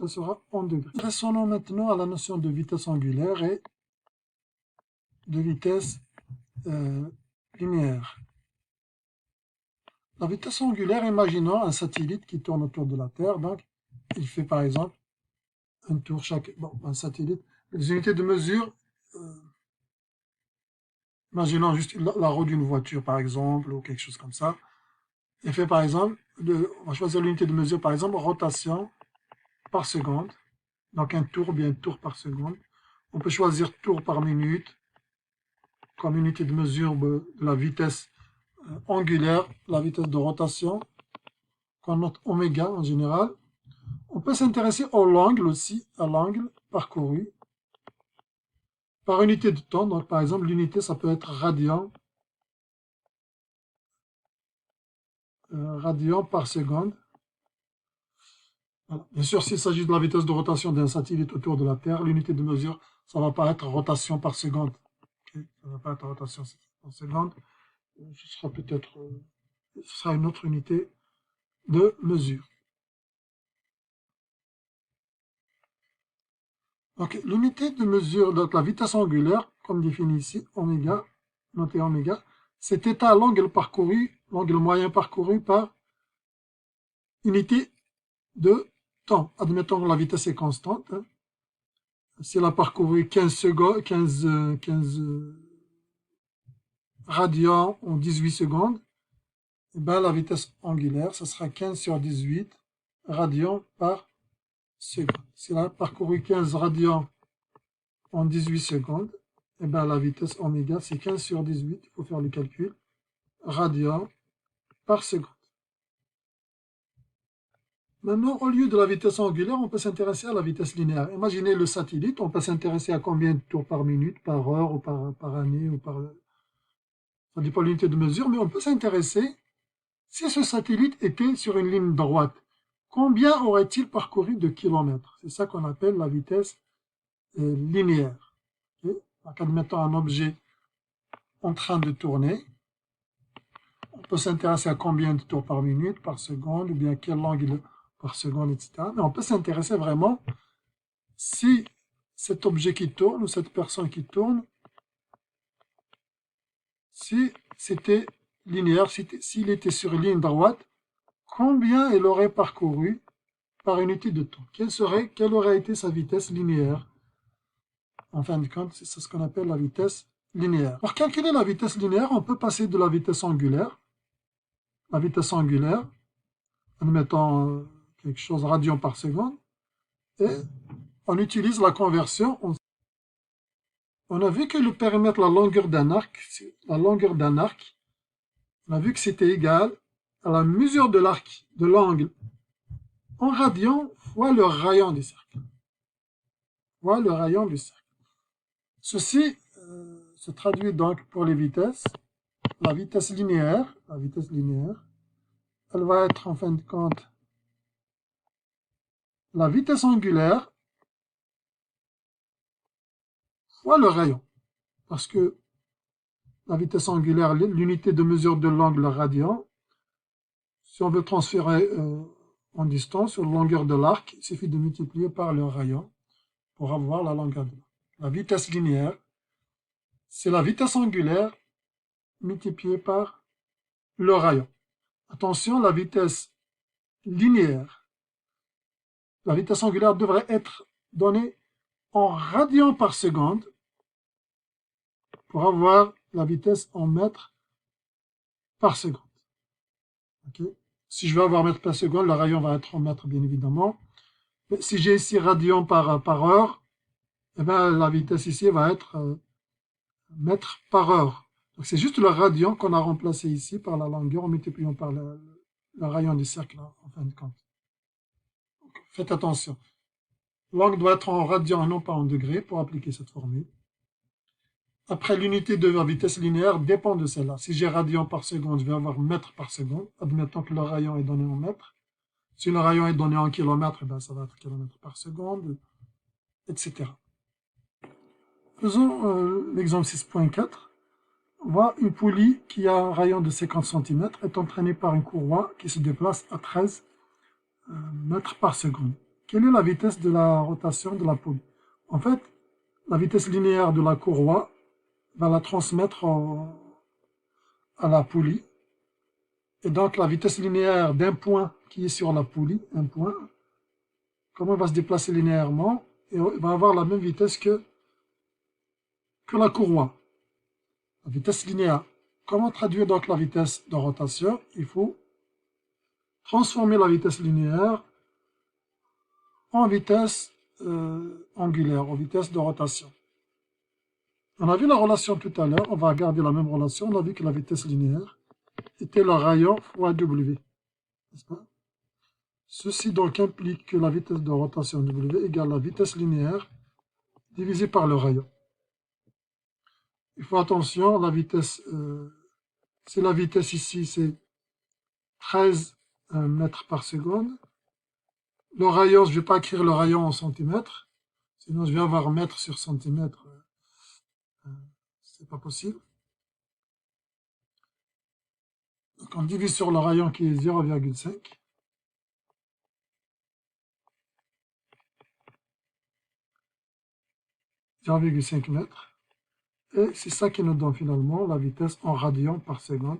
ça sera en degrés. Intéressons-nous maintenant à la notion de vitesse angulaire et de vitesse linéaire. La vitesse angulaire, imaginons un satellite qui tourne autour de la Terre, donc il fait par exemple un tour chaque... Bon, un satellite, les unités de mesure, imaginons juste la roue d'une voiture par exemple, ou quelque chose comme ça. Il fait par exemple, on va choisir l'unité de mesure par exemple, rotation par seconde, donc un tour ou bien un tour par seconde. On peut choisir tour par minute, comme unité de mesure de la vitesse angulaire, la vitesse de rotation, qu'on note oméga en général. On peut s'intéresser à l'angle aussi, à l'angle parcouru par unité de temps. Donc par exemple, l'unité, ça peut être radian, radian par seconde. Voilà. Bien sûr, s'il s'agit de la vitesse de rotation d'un satellite autour de la Terre, l'unité de mesure, ça ne va pas être rotation par seconde. Okay, ça ne va pas être rotation par seconde. Ce sera peut-être, ce sera une autre unité de mesure. Donc, l'unité de mesure de la vitesse angulaire, comme défini ici, oméga, notez oméga, c'est état à l'angle parcouru, l'angle moyen parcouru par unité de temps. Admettons que la vitesse est constante. Hein. Si elle a parcouru 15 secondes, 15 radians en 18 secondes, et bien la vitesse angulaire, ce sera 15 sur 18 radians par seconde. Si elle a parcouru 15 radians en 18 secondes, et bien la vitesse oméga, c'est 15 sur 18, il faut faire le calcul, radians par seconde. Maintenant, au lieu de la vitesse angulaire, on peut s'intéresser à la vitesse linéaire. Imaginez le satellite, on peut s'intéresser à combien de tours par minute, par heure, ou par année, ou par... Ça dépend de l'unité de mesure, mais on peut s'intéresser, si ce satellite était sur une ligne droite, combien aurait-il parcouru de kilomètres? C'est ça qu'on appelle la vitesse linéaire. Okay? Donc, admettons un objet en train de tourner, on peut s'intéresser à combien de tours par minute, par seconde, ou bien quel angle par seconde, etc. Mais on peut s'intéresser vraiment si cet objet qui tourne, ou cette personne qui tourne, si c'était linéaire, s'il était sur une ligne droite, combien il aurait parcouru par unité de temps? Quelle aurait été sa vitesse linéaire? En fin de compte, c'est ce qu'on appelle la vitesse linéaire. Pour calculer la vitesse linéaire, on peut passer de la vitesse angulaire. La vitesse angulaire, admettons quelque chose radian par seconde, et on utilise la conversion. On a vu que le périmètre, la longueur d'un arc, on a vu que c'était égal à la mesure de l'arc, de l'angle, en radian fois le rayon du cercle. Fois le rayon du cercle. Ceci se traduit donc pour les vitesses. La vitesse linéaire, elle va être en fin de compte la vitesse angulaire fois le rayon. Parce que la vitesse angulaire, l'unité de mesure de l'angle radian, si on veut transférer en distance sur la longueur de l'arc, il suffit de multiplier par le rayon pour avoir la longueur de l'arc. La vitesse linéaire, c'est la vitesse angulaire multipliée par le rayon. Attention, la vitesse linéaire, la vitesse angulaire devrait être donnée en radians par seconde pour avoir la vitesse en mètres par seconde. Okay. Si je veux avoir mètres par seconde, le rayon va être en mètres, bien évidemment. Mais si j'ai ici radian par heure, eh bien, la vitesse ici va être mètres par heure. Donc c'est juste le radian qu'on a remplacé ici par la longueur en multipliant par le rayon du cercle, en fin de compte. Donc, faites attention. L'angle doit être en radian et non pas en degrés pour appliquer cette formule. Après, l'unité de la vitesse linéaire dépend de celle-là. Si j'ai radian par seconde, je vais avoir mètres par seconde. Admettons que le rayon est donné en mètres. Si le rayon est donné en kilomètres, eh bien, ça va être kilomètres par seconde, etc. Faisons l'exemple 6.4. On voit une poulie qui a un rayon de 50 cm est entraînée par une courroie qui se déplace à 13 mètres par seconde. Quelle est la vitesse de la rotation de la poulie? En fait, la vitesse linéaire de la courroie va la transmettre à la poulie. Et donc, la vitesse linéaire d'un point qui est sur la poulie, un point, comment il va se déplacer linéairement, et il va avoir la même vitesse que la courroie. La vitesse linéaire. Comment traduire donc la vitesse de rotation? Il faut transformer la vitesse linéaire en vitesse angulaire, en vitesse de rotation. On a vu la relation tout à l'heure, on va regarder la même relation, on a vu que la vitesse linéaire était le rayon fois W, n'est-ce pas? Ceci donc implique que la vitesse de rotation W égale la vitesse linéaire divisée par le rayon. Il faut attention, la vitesse, c'est la vitesse ici, c'est 13 mètres par seconde. Le rayon, je ne vais pas écrire le rayon en centimètres, sinon je vais avoir mètre sur centimètre, c'est pas possible. Donc on divise sur le rayon qui est 0,5. 0,5 mètres. Et c'est ça qui nous donne finalement la vitesse en radians par seconde.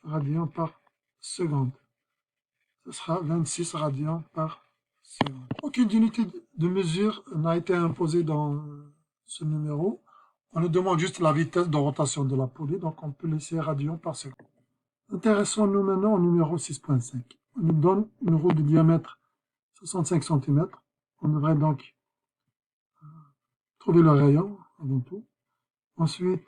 Radians par seconde. Ce sera 26 radians par seconde. Aucune unité de mesure n'a été imposée dans ce numéro. On nous demande juste la vitesse de rotation de la poulie, donc on peut laisser radians par seconde. Intéressons-nous maintenant au numéro 6.5. On nous donne une roue de diamètre 65 cm. On devrait donc trouver le rayon avant tout. Ensuite,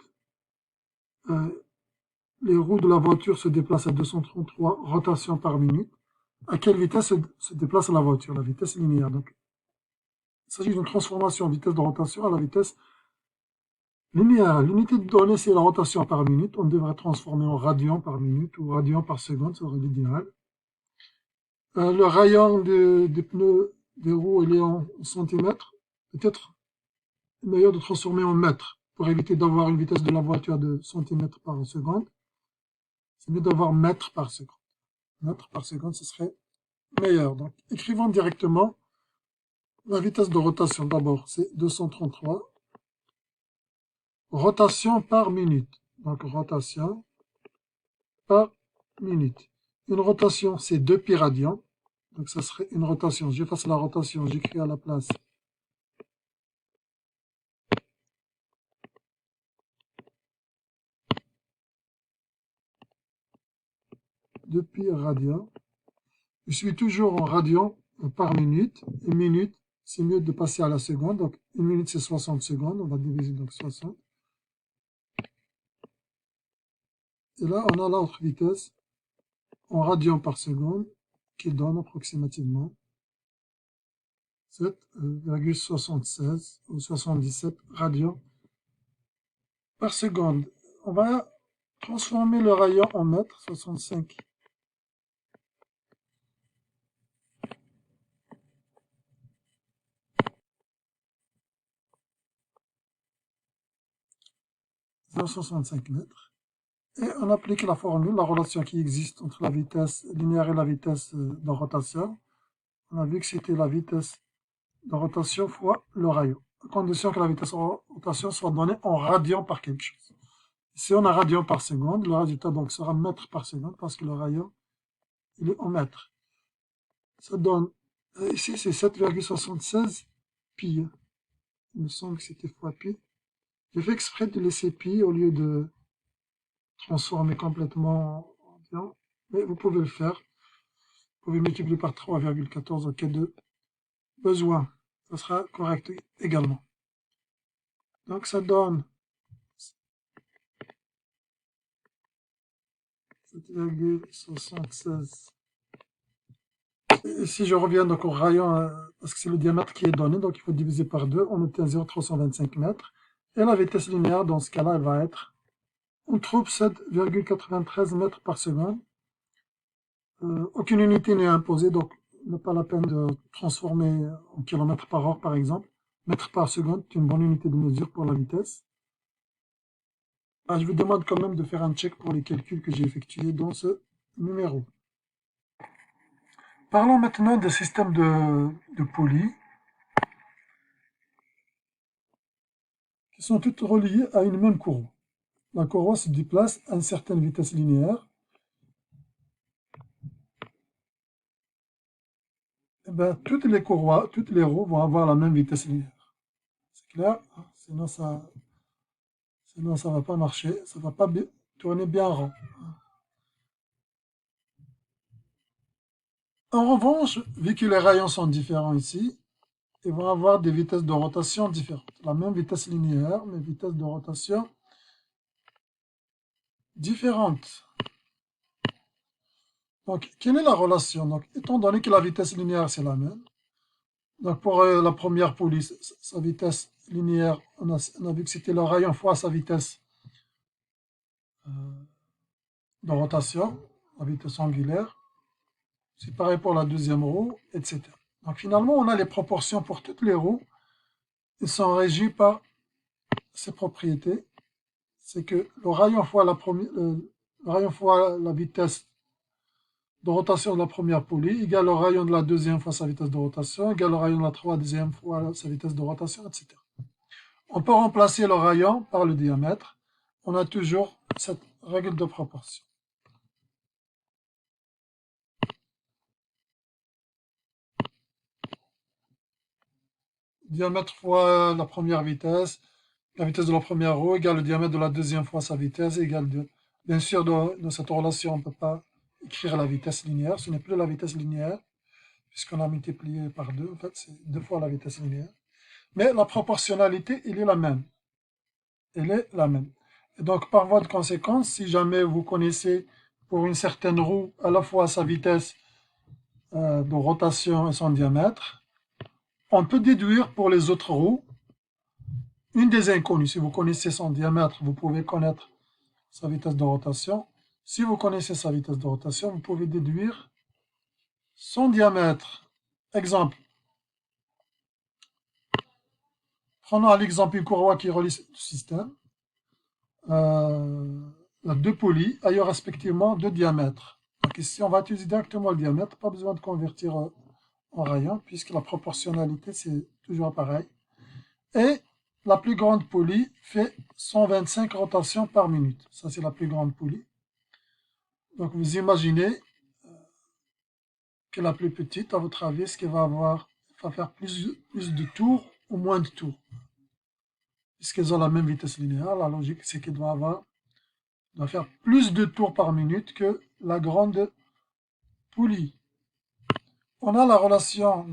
les roues de la voiture se déplacent à 233 rotations par minute. À quelle vitesse se déplace la voiture? La vitesse linéaire. Donc, il s'agit d'une transformation en vitesse de rotation à la vitesse linéaire. L'unité de donnée, c'est la rotation par minute. On devrait transformer en radians par minute ou radians par seconde, ça serait l'idéal. Le rayon des pneus des roues, il est en centimètres. Peut-être meilleur de transformer en mètres pour éviter d'avoir une vitesse de la voiture de centimètres par seconde. C'est mieux d'avoir mètres par seconde. Mètres par seconde, ce serait meilleur. Donc, écrivons directement la vitesse de rotation. D'abord, c'est 233. Rotation par minute. Donc, rotation par minute. Une rotation, c'est 2 pi radians. Donc, ça serait une rotation. J'efface la rotation, j'écris à la place 2 pi radians. Je suis toujours en radians par minute. Une minute, c'est mieux de passer à la seconde. Donc, une minute, c'est 60 secondes. On va diviser donc 60. Et là, on a l'autre vitesse en radians par seconde qui donne approximativement 7,76 ou 77 radians par seconde. On va transformer le rayon en mètres, 65. « 65 mètres. Et on applique la formule, la relation qui existe entre la vitesse linéaire et la vitesse de rotation. On a vu que c'était la vitesse de rotation fois le rayon, à condition que la vitesse de rotation soit donnée en radians par quelque chose. Si on a radians par seconde, le résultat donc sera mètres par seconde parce que le rayon il est en mètres. Ça donne, ici c'est 7,76 pi. Il me semble que c'était fois pi. J'ai fait exprès de laisser pi au lieu de transformer complètement en radians, mais vous pouvez le faire. Vous pouvez multiplier par 3,14 en cas de besoin. Ça sera correct également. Donc ça donne 7,76. Et si je reviens donc au rayon, parce que c'est le diamètre qui est donné, donc il faut diviser par 2, on obtient 0,325 mètres. Et la vitesse linéaire, dans ce cas-là, elle va être, on trouve 7,93 mètres par seconde. Aucune unité n'est imposée, donc il n'est pas la peine de transformer en kilomètres par heure, par exemple. Mètres par seconde, c'est une bonne unité de mesure pour la vitesse. Je vous demande quand même de faire un check pour les calculs que j'ai effectués dans ce numéro. Parlons maintenant des systèmes de poulies qui sont toutes reliées à une même courroie. La courroie se déplace à une certaine vitesse linéaire. Et bien, toutes les courroies, toutes les roues vont avoir la même vitesse linéaire. C'est clair? Sinon, ça va pas marcher, ça va pas tourner bien rond. En revanche, vu que les rayons sont différents ici, ils vont avoir des vitesses de rotation différentes. La même vitesse linéaire, mais vitesse de rotation différentes. Donc, quelle est la relation? Donc, étant donné que la vitesse linéaire, c'est la même, donc pour la première poulie, sa vitesse linéaire, on a vu que c'était le rayon fois sa vitesse de rotation, la vitesse angulaire. C'est pareil pour la deuxième roue, etc. Donc finalement, on a les proportions pour toutes les roues. Ils sont régis par ces propriétés. C'est que le rayon fois la vitesse de rotation de la première poulie égale le rayon de la deuxième fois sa vitesse de rotation, égale le rayon de la troisième fois sa vitesse de rotation, etc. On peut remplacer le rayon par le diamètre. On a toujours cette règle de proportion. Diamètre fois la première vitesse, la vitesse de la première roue égale le diamètre de la deuxième fois sa vitesse, égale bien sûr, dans cette relation, on ne peut pas écrire la vitesse linéaire. Ce n'est plus la vitesse linéaire, puisqu'on a multiplié par 2. En fait, c'est 2 fois la vitesse linéaire. Mais la proportionnalité, elle est la même. Elle est la même. Et donc, par voie de conséquence, si jamais vous connaissez pour une certaine roue à la fois sa vitesse de rotation et son diamètre, on peut déduire pour les autres roues une des inconnues. Si vous connaissez son diamètre, vous pouvez connaître sa vitesse de rotation. Si vous connaissez sa vitesse de rotation, vous pouvez déduire son diamètre. Exemple. Prenons l'exemple une courroie qui relie ce système. Deux poulies ayant respectivement deux diamètres. Donc ici, on va utiliser directement le diamètre, pas besoin de convertir en rayon, puisque la proportionnalité, c'est toujours pareil. Et la plus grande poulie fait 125 rotations par minute. Ça, c'est la plus grande poulie. Donc, vous imaginez que la plus petite, à votre avis, ce qu'elle va faire plus de tours ou moins de tours. Puisqu'elles ont la même vitesse linéaire, la logique, c'est qu'elle doit faire plus de tours par minute que la grande poulie. On a la relation,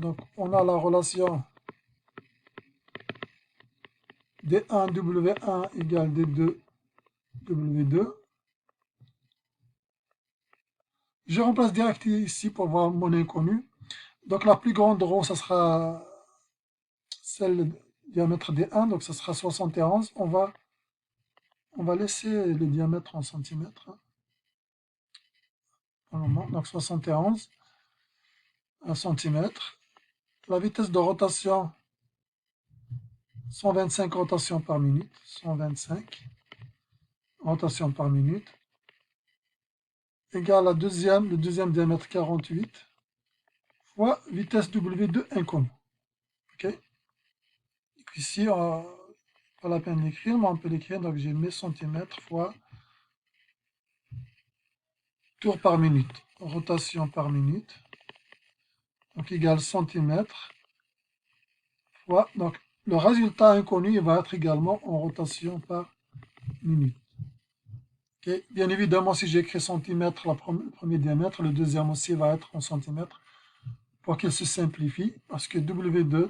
D1W1 égale D2W2. Je remplace direct ici pour voir mon inconnu. Donc la plus grande roue, ça sera celle diamètre D1, donc ça sera 71. On va laisser le diamètre en centimètres. Pour le moment, donc 71 centimètres. La vitesse de rotation, 125 rotations par minute. 125 rotations par minute. Égale à le deuxième diamètre 48, fois vitesse W2 inconnue. Ok. Ici, pas la peine d'écrire, mais on peut l'écrire. Donc j'ai mes centimètres fois tour par minute, rotation par minute. Donc égale centimètres fois. Donc le résultat inconnu il va être également en rotation par minute. Okay. Bien évidemment, si j'écris centimètres, le premier diamètre, le deuxième aussi va être en centimètres pour qu'il se simplifie. Parce que W2,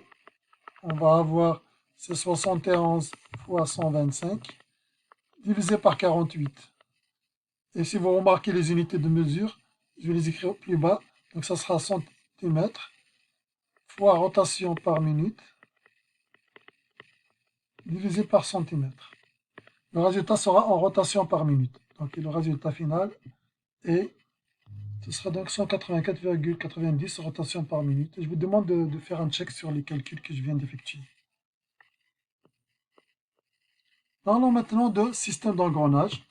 on va avoir c'est 71 fois 125 divisé par 48. Et si vous remarquez les unités de mesure, je vais les écrire plus bas. Donc ça sera centimètres fois rotation par minute divisé par centimètre. Le résultat sera en rotation par minute. Donc le résultat final est, ce sera donc 184,90 rotations par minute. Et je vous demande de faire un check sur les calculs que je viens d'effectuer. Parlons maintenant de système d'engrenage.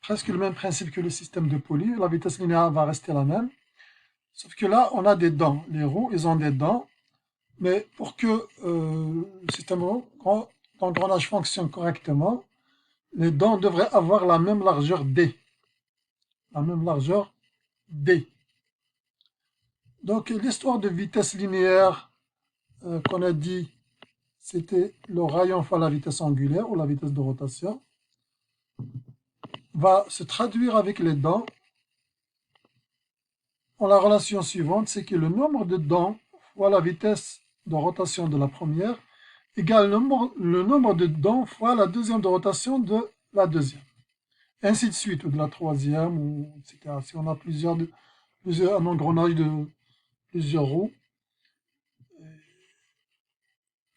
Presque le même principe que le système de poulie. La vitesse linéaire va rester la même. Sauf que là, on a des dents. Les roues, ils ont des dents. Mais pour que le système d'engrenage fonctionne correctement, les dents devraient avoir la même largeur D. La même largeur D. Donc l'histoire de vitesse linéaire qu'on a dit, c'était le rayon fois la vitesse angulaire ou la vitesse de rotation, va se traduire avec les dents en la relation suivante, c'est que le nombre de dents fois la vitesse de rotation de la première égale le nombre de dents fois la deuxième de rotation de la deuxième. Ainsi de suite, ou de la troisième, ou etc. Si on a un engrenage de plusieurs roues,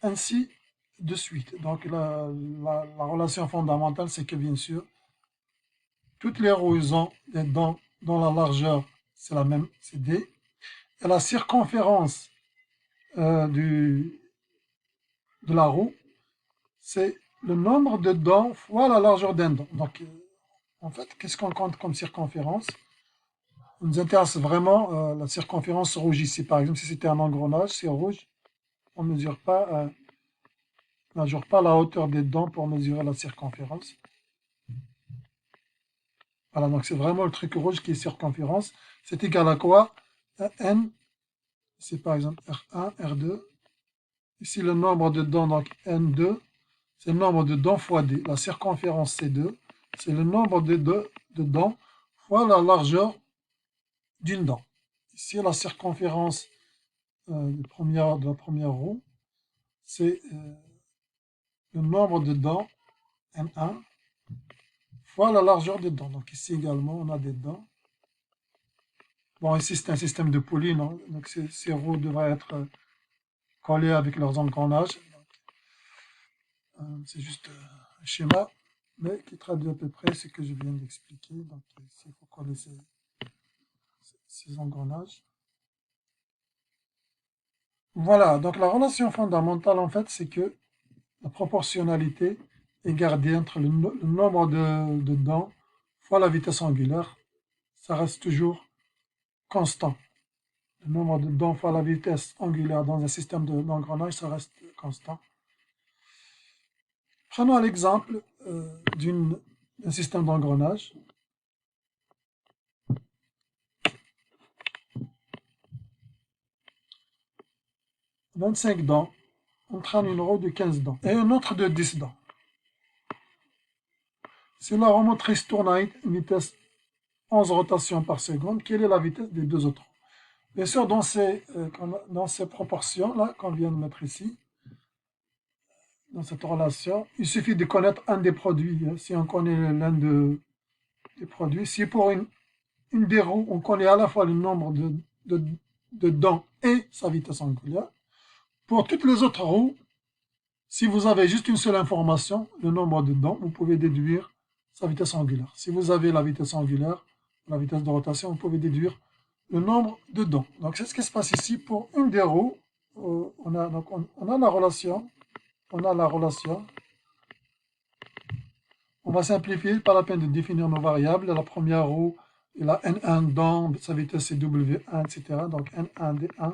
ainsi de suite. Donc la relation fondamentale, c'est que bien sûr, toutes les roues ont des dents dont la largeur, c'est la même, c'est D, et la circonférence de la roue, c'est le nombre de dents fois la largeur d'un dent. Donc, en fait, qu'est-ce qu'on compte comme circonférence? On nous intéresse vraiment la circonférence rouge ici. Par exemple, si c'était un engrenage, c'est rouge. On ne mesure pas la hauteur des dents pour mesurer la circonférence. Voilà, donc c'est vraiment le truc rouge qui est circonférence. C'est égal à quoi? À N, c'est par exemple R1, R2. Ici, le nombre de dents, donc N2, c'est le nombre de dents fois D. La circonférence, c'est 2. C'est le nombre de dents fois la largeur d'une dent. Ici, la circonférence de la première roue, c'est le nombre de dents, N1, fois la largeur des dents. Donc ici également, on a des dents. Bon, ici, c'est un système de poulies, non? Donc ces roues devraient être collées avec leurs engrenages. C'est juste un schéma, mais qui traduit à peu près ce que je viens d'expliquer. Donc ici, il faut coller ces engrenages. Voilà, donc la relation fondamentale, en fait, c'est que la proportionnalité est gardée entre le nombre de dents fois la vitesse angulaire. Ça reste toujours constant. Le nombre de dents fois la vitesse angulaire dans un système d'engrenage, ça reste constant. Prenons l'exemple d'un système d'engrenage. « 25 dents entre un numéro de 15 dents et un autre de 10 dents. Si la roue motrice tourne à une vitesse 11 rotations par seconde, quelle est la vitesse des deux autres? Bien sûr, dans ces proportions-là qu'on vient de mettre ici, dans cette relation, il suffit de connaître un des produits. Si on connaît l'un des produits, si pour une des roues, on connaît à la fois le nombre de dents et sa vitesse angulaire, pour toutes les autres roues, si vous avez juste une seule information, le nombre de dents, vous pouvez déduire sa vitesse angulaire. Si vous avez la vitesse angulaire, la vitesse de rotation, vous pouvez déduire le nombre de dents. Donc c'est ce qui se passe ici pour une des roues. On a la relation. On va simplifier, pas la peine de définir nos variables. La première roue, il a N1 dents, sa vitesse c'est W1, etc. Donc N1 D1.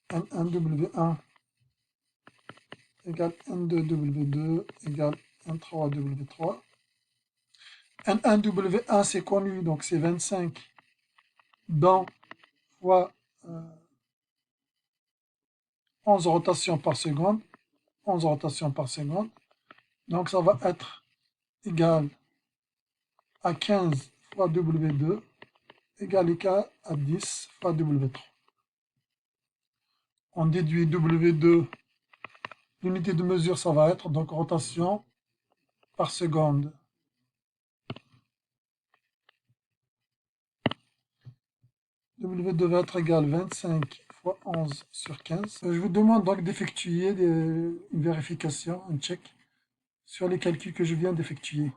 N1 W1 égale N2 W2 égale N3 W3. N1 W1 c'est connu, donc c'est 25 dents fois 11 rotations par seconde. 11 rotations par seconde. Donc ça va être égal à 15 fois W2 égale à 10 fois W3. On déduit W2, l'unité de mesure, ça va être donc rotation par seconde. W2 va être égal à 25 fois 11 sur 15. Je vous demande donc d'effectuer une vérification, un check, sur les calculs que je viens d'effectuer.